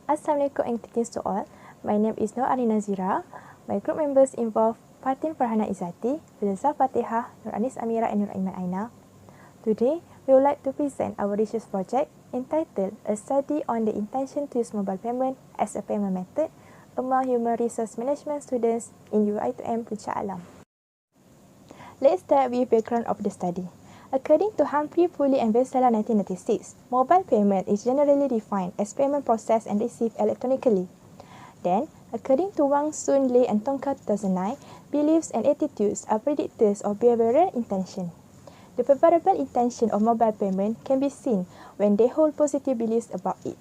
Assalamualaikum and greetings to all. My name is Nur Arina Zira. My group members involve Fatin Farhana Izzati, Filza Fatihah, Nur Anis Amira and Nur Aiman Aina. Today, we would like to present our research project entitled A Study on the Intention to Use Mobile Payment as a Payment Method among Human Resource Management students in UI2M Puncak Alam. Let's start with background of the study. According to Humphrey, Pulley and Vesala 1996, mobile payment is generally defined as payment processed and received electronically. Then, according to Wang, Sun, Lei and Tongka 2009, beliefs and attitudes are predictors of behavioral intention. The favorable intention of mobile payment can be seen when they hold positive beliefs about it.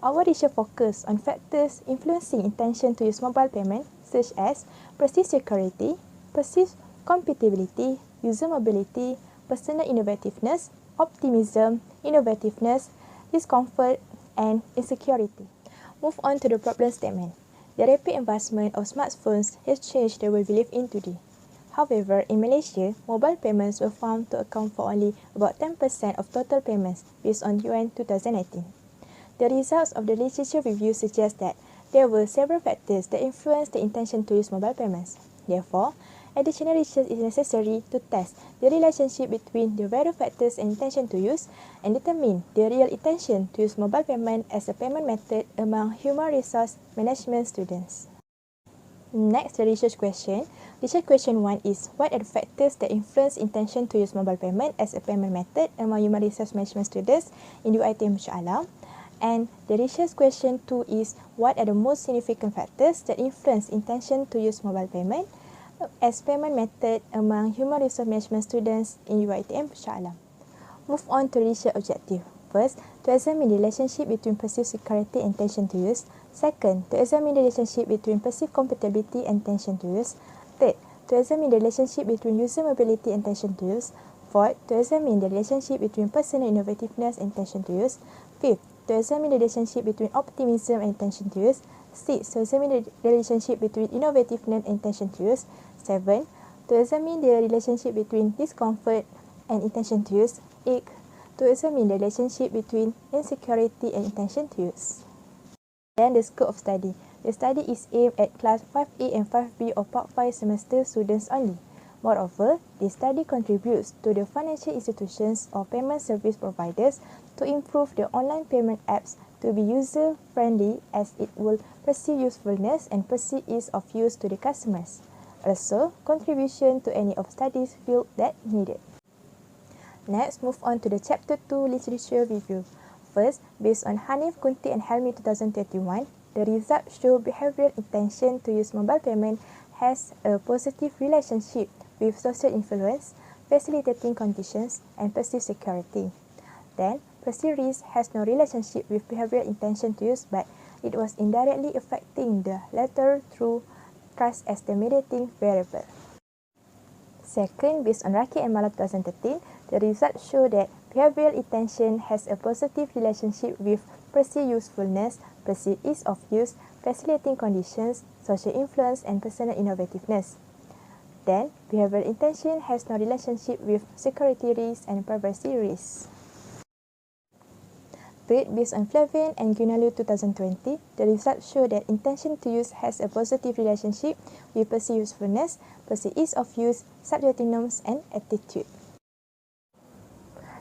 Our research focus on factors influencing intention to use mobile payment such as perceived security, perceived compatibility, user mobility, personal innovativeness, optimism, innovativeness, discomfort, and insecurity. Move on to the problem statement. The rapid advancement of smartphones has changed the way we live in today. However, in Malaysia, mobile payments were found to account for only about 10% of total payments based on UN 2019. The results of the literature review suggest that there were several factors that influenced the intention to use mobile payments. Therefore, additional research is necessary to test the relationship between the various factors and intention to use and determine the real intention to use mobile payment as a payment method among human resource management students. Next, the research question. Research question 1 is, what are the factors that influence intention to use mobile payment as a payment method among human resource management students in UiTM Puncak Alam? And the research question 2 is, what are the most significant factors that influence intention to use mobile payment as payment method among human resource management students in UiTM Puncak Alam? Move on to research objective. First, to examine the relationship between perceived security and intention to use. Second, to examine the relationship between perceived compatibility and intention to use. Third, to examine the relationship between user mobility and intention to use. Fourth, to examine the relationship between personal innovativeness and intention to use. Fifth, to examine the relationship between optimism and intention to use. Sixth, to examine the relationship between innovativeness and intention to use. 7. To examine the relationship between discomfort and intention to use. 8. To examine the relationship between insecurity and intention to use. Then the scope of study. The study is aimed at class 5A and 5B of Part 5 semester students only. Moreover, the study contributes to the financial institutions or payment service providers to improve the online payment apps to be user-friendly as it will perceive usefulness and perceive ease of use to the customers. Also, contribution to any of studies field that needed. Next, move on to the Chapter 2 Literature Review. First, based on Hanif, Kunti and Helmi 2021, the results show behavioral intention to use mobile payment has a positive relationship with social influence, facilitating conditions, and perceived security. Then, perceived risk has no relationship with behavioral intention to use, but it was indirectly affecting the latter through trust as the mediating variable. Second, based on Raki and Mala 2013, the results show that behavioral intention has a positive relationship with perceived usefulness, perceived ease of use, facilitating conditions, social influence, and personal innovativeness. Then, behavioral intention has no relationship with security risk and privacy risk. Third, based on Flavin and Gunalu 2020, the results show that intention to use has a positive relationship with perceived usefulness, perceived ease of use, subjective norms, and attitude.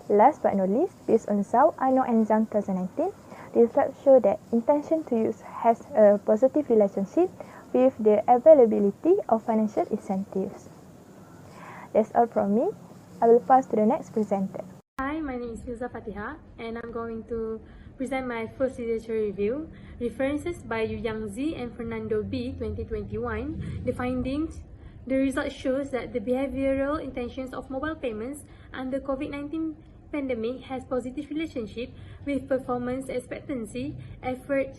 Last but not least, based on Zhao, Ano, and Zhang 2019, the results show that intention to use has a positive relationship with the availability of financial incentives. That's all from me. I will pass to the next presenter. Hi, my name is Filza Fatihah, and I'm going to present my first literature review, References by Yu Yang Z and Fernando B. 2021. The findings. The result shows that the behavioral intentions of mobile payments under COVID-19 pandemic has positive relationship with performance expectancy, effort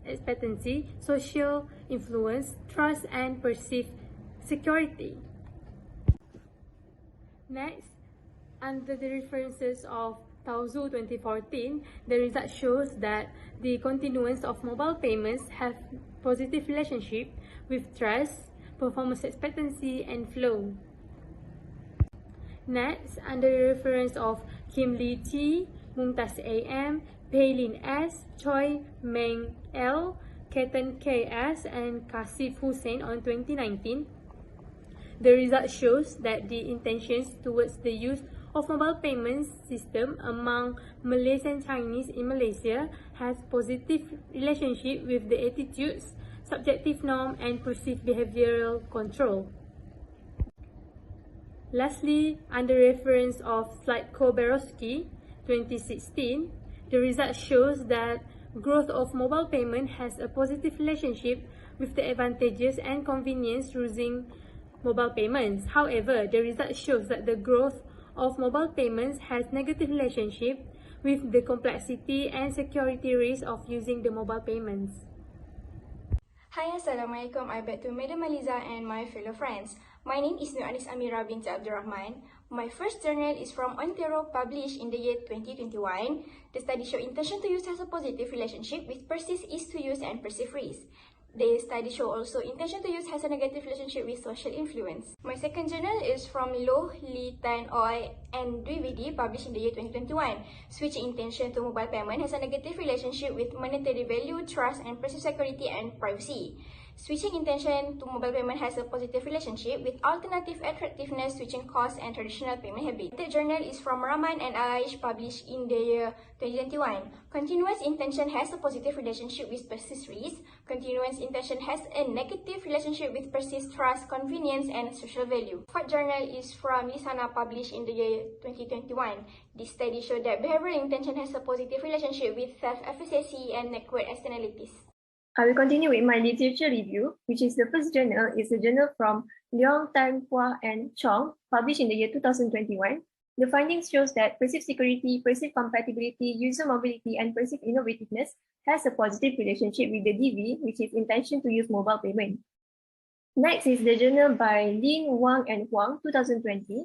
expectancy, social influence, trust, and perceived security. Next, under the references of Tauzu 2014, the result shows that the continuance of mobile payments have positive relationship with trust, performance expectancy, and flow. Next, under the reference of Kim Lee T, Mumtaz AM, Paylin S, Choi Meng L, Ketan K.S. and Kasif Hussein on 2019. The result shows that the intentions towards the use of mobile payment system among Malays and Chinese in Malaysia has positive relationship with the attitudes, subjective norm and perceived behavioral control. Lastly, under reference of Slatko-Berowski, 2016, the result shows that growth of mobile payment has a positive relationship with the advantages and convenience using mobile payments. However, the result shows that the growth of mobile payments has negative relationship with the complexity and security risk of using the mobile payments. Hi, Assalamualaikum. I back to Madam Aliza and my fellow friends. My name is Nur Amira binti Abdul Rahman. My first journal is from Ontario, published in the year 2021. The study show intention to use has a positive relationship with perceived ease to use and perceived risk. The study show also intention to use has a negative relationship with social influence. My second journal is from Loh, Lee, Tan, Oi, and Dwivedi, published in the year 2021. Switching intention to mobile payment has a negative relationship with monetary value, trust, and perceived security and privacy. Switching intention to mobile payment has a positive relationship with alternative attractiveness, switching costs, and traditional payment habits. The journal is from Rahman and Aish, published in the year 2021. Continuous intention has a positive relationship with perceived risk. Continuous intention has a negative relationship with perceived trust, convenience, and social value. Fourth journal is from Lisana, published in the year 2021. This study showed that behavioral intention has a positive relationship with self-efficacy and network externalities. I will continue with my literature review, which is the first journal is a journal from Leong, Tan, Hua, and Chong, published in the year 2021. The findings shows that perceived security, perceived compatibility, user mobility, and perceived innovativeness has a positive relationship with the DV, which is intention to use mobile payment. Next is the journal by Lin, Wang, and Huang, 2020.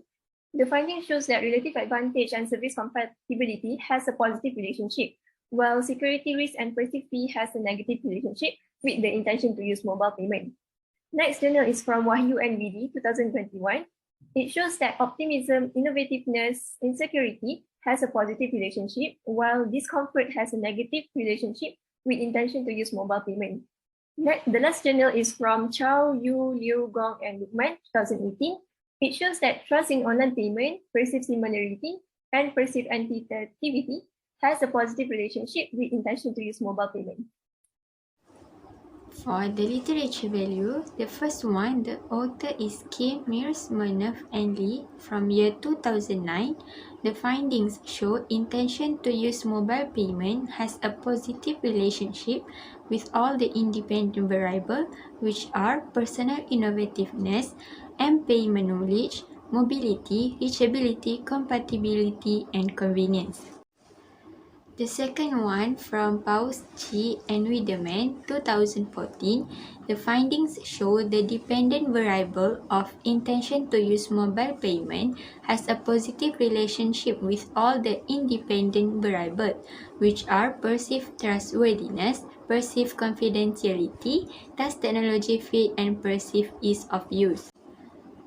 The findings shows that relative advantage and service compatibility has a positive relationship, while security risk and perceived fee has a negative relationship with the intention to use mobile payment. Next journal is from Wahyu and Vidi, 2021. It shows that optimism, innovativeness, insecurity has a positive relationship, while discomfort has a negative relationship with intention to use mobile payment. Next, the last journal is from Chow, Yu, Liu, Gong, and Lukman, 2018. It shows that trust in online payment, perceived similarity, and perceived antitativity has a positive relationship with intention to use mobile payment. For the literature value, the first one, the author is Kim, Mears, Murnav, and Lee from year 2009. The findings show intention to use mobile payment has a positive relationship with all the independent variables, which are personal innovativeness and payment knowledge, mobility, reachability, compatibility, and convenience. The second one from Paus, Chi, and Wiedemann, 2014, the findings show the dependent variable of intention to use mobile payment has a positive relationship with all the independent variables, which are perceived trustworthiness, perceived confidentiality, does technology fit, and perceived ease of use.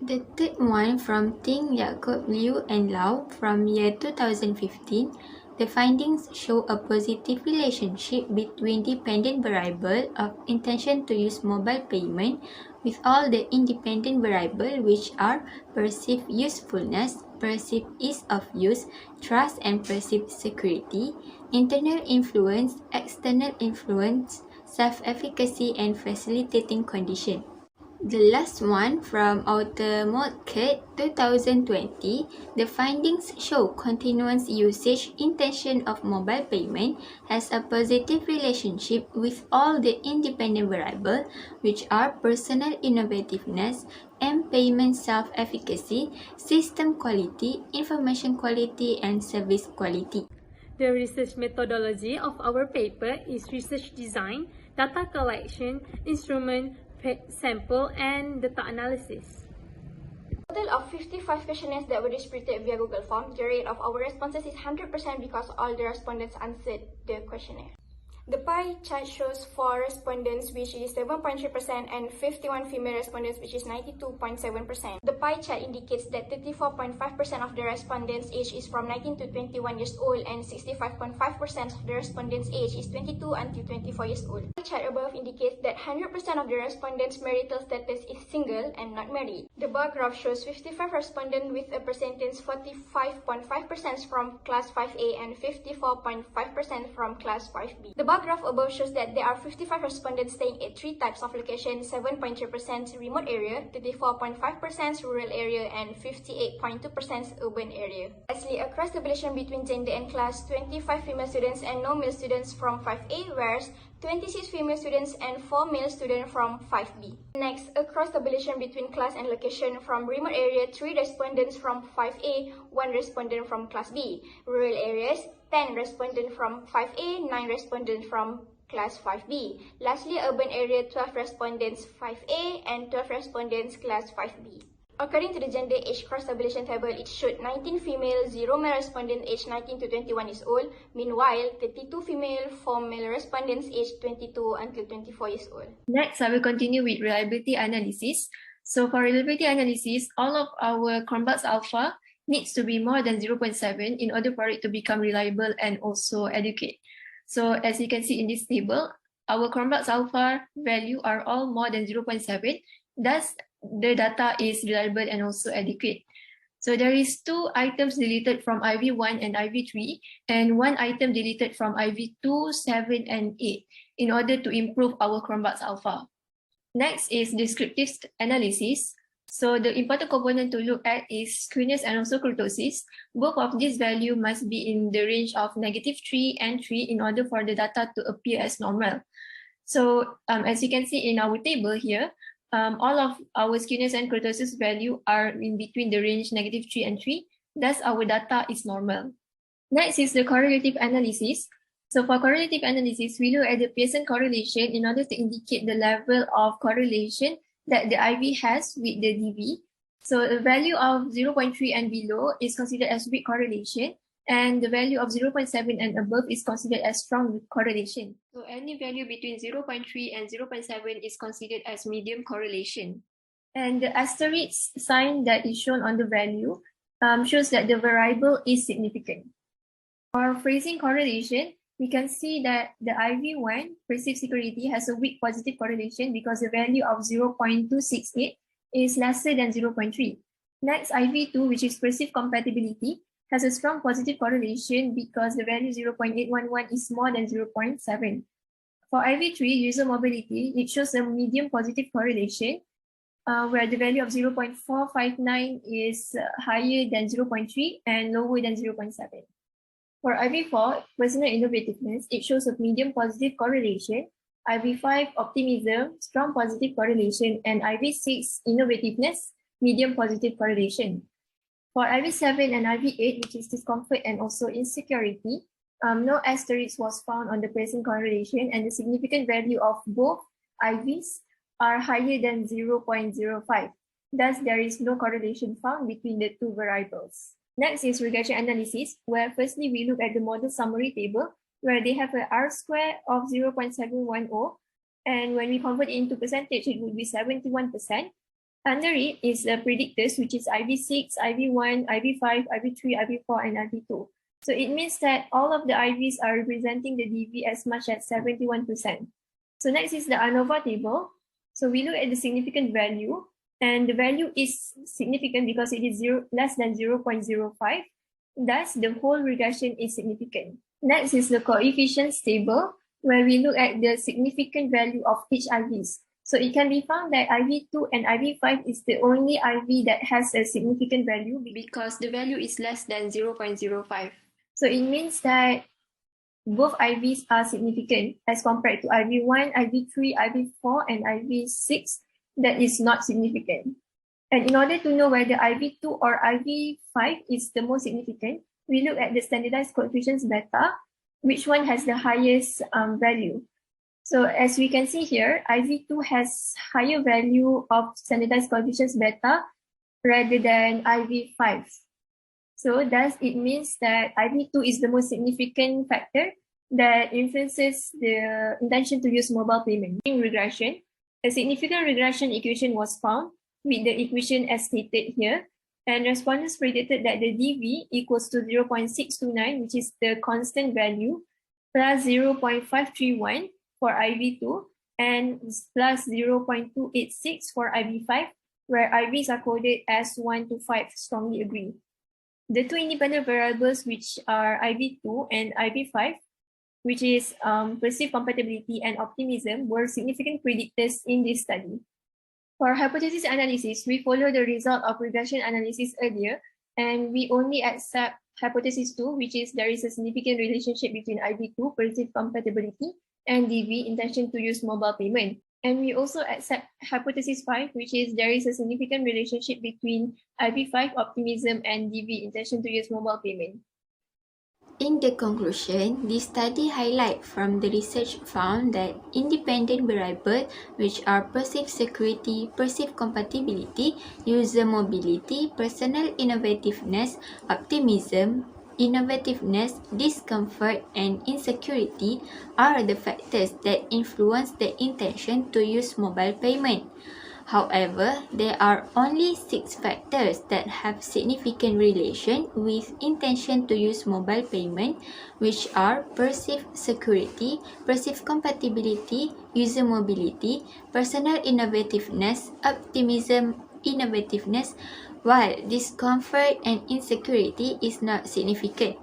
The third one from Ting, Jacob, Liu, and Lau from year 2015, the findings show a positive relationship between dependent variable of intention to use mobile payment with all the independent variables, which are perceived usefulness, perceived ease of use, trust, and perceived security, internal influence, external influence, self-efficacy, and facilitating condition. The last one from author Moltke, 2020, the findings show continuous usage intention of mobile payment has a positive relationship with all the independent variables, which are personal innovativeness and payment self-efficacy, system quality, information quality, and service quality. The research methodology of our paper is research design, data collection, instrument, sample, and data analysis. A total of 55 questionnaires that were distributed via Google Form. The rate of our responses is 100% because all the respondents answered the questionnaire. The pie chart shows 4 respondents, which is 7.3%, and 51 female respondents, which is 92.7%. The pie chart indicates that 34.5% of the respondents' age is from 19 to 21 years old, and 65.5% of the respondents' age is 22 until 24 years old. The pie chart above indicates that 100% of the respondents' marital status is single and not married. The bar graph shows 55 respondents with a percentage 45.5% from class 5A and 54.5% from class 5B. The bar graph above shows that there are 55 respondents staying at 3 types of location: 7.3% remote area, 34.5% rural area, and 58.2% urban area. Lastly, across tabulation between gender and class, 25 female students and no male students from 5A, whereas 26 female students and 4 male students from 5B. Next, across tabulation between class and location, from remote area, 3 respondents from 5A, 1 respondent from class B. Rural areas, 10 respondents from 5A, 9 respondents from class 5B. Lastly, urban area, 12 respondents 5A and 12 respondents class 5B. According to the gender age cross-tabulation table, it showed 19 female, 0 male respondents aged 19 to 21 years old. Meanwhile, 32 female, 4 male respondents aged 22 until 24 years old. Next, I will continue with reliability analysis. So for reliability analysis, all of our Cronbach's alpha needs to be more than 0.7 in order for it to become reliable and also adequate. So as you can see in this table, our Cronbach's alpha value are all more than 0.7. Thus, the data is reliable and also adequate. So there is 2 items deleted from IV1 and IV3 and 1 item deleted from IV2, 7, and 8 in order to improve our Cronbach's alpha. Next is descriptive analysis. So the important component to look at is skewness and also kurtosis. Both of these values must be in the range of -3 and 3 in order for the data to appear as normal. So as you can see in our table here, all of our skewness and kurtosis value are in between the range -3 and 3. Thus, our data is normal. Next is the correlative analysis. So for correlative analysis, we look at the Pearson correlation in order to indicate the level of correlation that the IV has with the DV. So the value of 0.3 and below is considered as weak correlation, and the value of 0.7 and above is considered as strong correlation. So any value between 0.3 and 0.7 is considered as medium correlation. And the asterisk sign that is shown on the value shows that the variable is significant. For phrasing correlation, we can see that the IV1 perceived security has a weak positive correlation because the value of 0.268 is lesser than 0.3. Next, IV2, which is perceived compatibility, has a strong positive correlation because the value 0.811 is more than 0.7. For IV3, user mobility, it shows a medium positive correlation where the value of 0.459 is higher than 0.3 and lower than 0.7. For IV4, personal innovativeness, it shows a medium positive correlation. IV5, optimism, strong positive correlation, and IV6, innovativeness, medium positive correlation. For IV7 and IV8, which is discomfort and also insecurity, no asterisk was found on the Pearson correlation, and the significant value of both IVs are higher than 0.05. Thus, there is no correlation found between the 2 variables. Next is regression analysis, where firstly we look at the model summary table, where they have an R square of 0.710, and when we convert it into percentage, it would be 71%. Under it is the predictors, which is IV6, IV1, IV5, IV3, IV4, and IV2. So it means that all of the IVs are representing the DV as much as 71%. So next is the ANOVA table. So we look at the significant value, and the value is significant because it is less than 0.05. Thus, the whole regression is significant. Next is the coefficients table, where we look at the significant value of each IVs. So it can be found that IV2 and IV5 is the only IV that has a significant value because the value is less than 0.05. So it means that both IVs are significant as compared to IV1, IV3, IV4, and IV6 that is not significant. And in order to know whether IV2 or IV5 is the most significant, we look at the standardized coefficients beta, which one has the highest value. So as we can see here, IV2 has higher value of standardized coefficients beta rather than IV5. So thus it means that IV2 is the most significant factor that influences the intention to use mobile payment. In regression, a significant regression equation was found with the equation as stated here, and respondents predicted that the DV equals to 0.629, which is the constant value, plus 0.531 for IV2, and plus 0.286 for IV5, where IVs are coded as 1 to 5, strongly agree. The two independent variables, which are IV2 and IV5, which is perceived compatibility and optimism, were significant predictors in this study. For hypothesis analysis, we follow the result of regression analysis earlier, and we only accept hypothesis 2, which is there is a significant relationship between IV2, perceived compatibility, and DV, intention to use mobile payment. And we also accept hypothesis 5, which is there is a significant relationship between IV5, optimism, and DV, intention to use mobile payment. In the conclusion, this study highlights from the research found that independent variables, which are perceived security, perceived compatibility, user mobility, personal innovativeness, optimism, innovativeness, discomfort, and insecurity, are the factors that influence the intention to use mobile payment. However, there are only 6 factors that have significant relation with intention to use mobile payment, which are perceived security, perceived compatibility, user mobility, personal innovativeness, optimism, innovativeness, while discomfort and insecurity is not significant.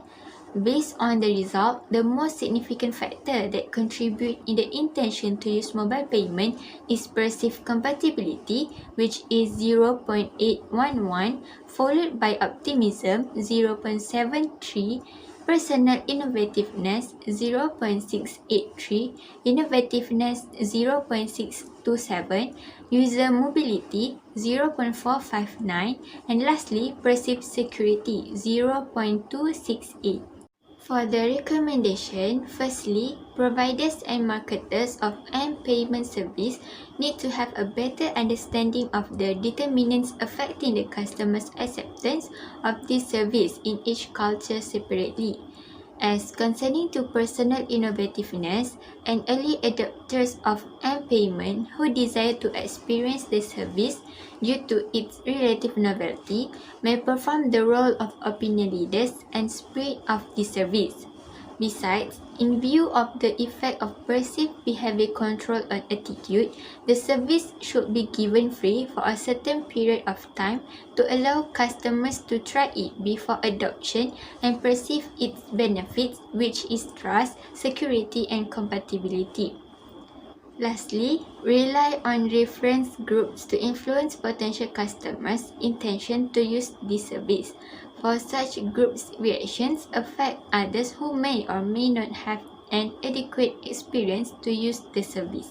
Based on the result, the most significant factor that contribute in the intention to use mobile payment is perceived compatibility, which is 0.811, followed by optimism 0.73, personal innovativeness 0.683, innovativeness 0.627, user mobility 0.459, and lastly, perceived security 0.268. For the recommendation, firstly, providers and marketers of payment service need to have a better understanding of the determinants affecting the customer's acceptance of this service in each culture separately. As concerning to personal innovativeness, and early adopters of payment who desire to experience the service due to its relative novelty may perform the role of opinion leaders and spread of the service. Besides, in view of the effect of perceived behavior control on attitude, the service should be given free for a certain period of time to allow customers to try it before adoption and perceive its benefits, which is trust, security, and compatibility. Lastly, rely on reference groups to influence potential customers' intention to use this service. For such groups' reactions affect others who may or may not have an adequate experience to use the service.